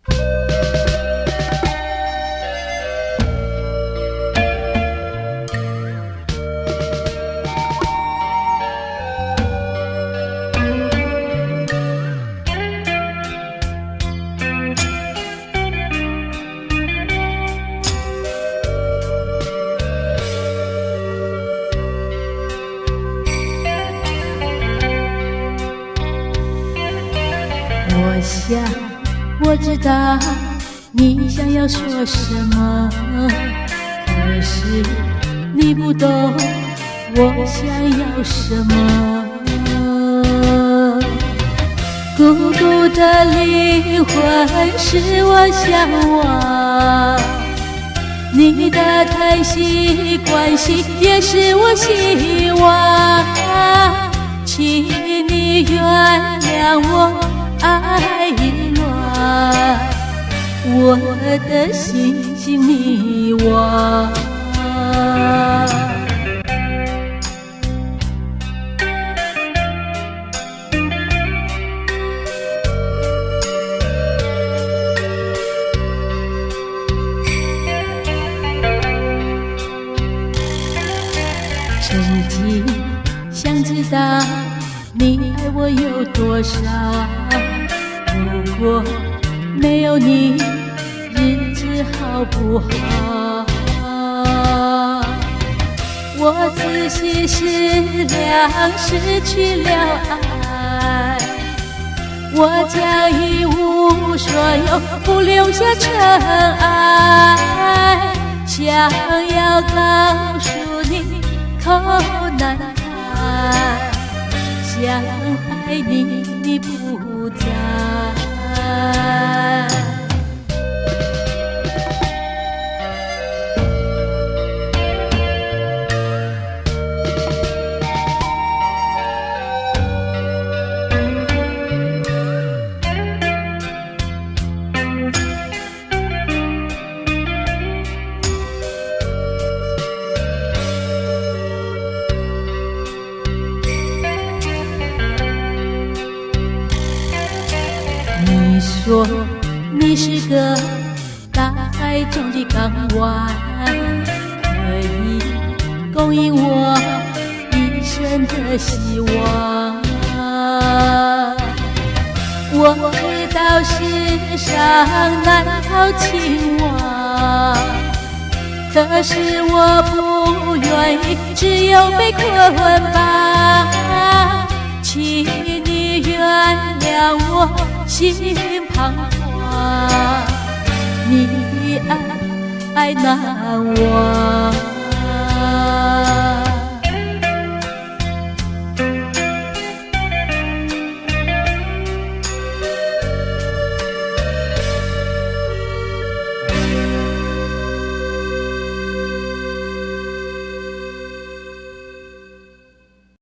我想我知道你想要说什么，可是你不懂我想要什么。孤独的灵魂是我向往，你的叹息关心也是我希望，请你原谅我爱意乱，我的心情迷惘。曾经想知道你爱我有多少，如果没有你，日子好不好？我仔细思量，失去了爱，我将一无所有，不留下尘埃。想要告诉你，口难开，想爱你，你不在。你说你是个大海中的港湾，可以供应我一生的希望。我知道世上难逃情网，可是我不愿意只有被捆绑，请你原谅我心彷徨，你爱难忘。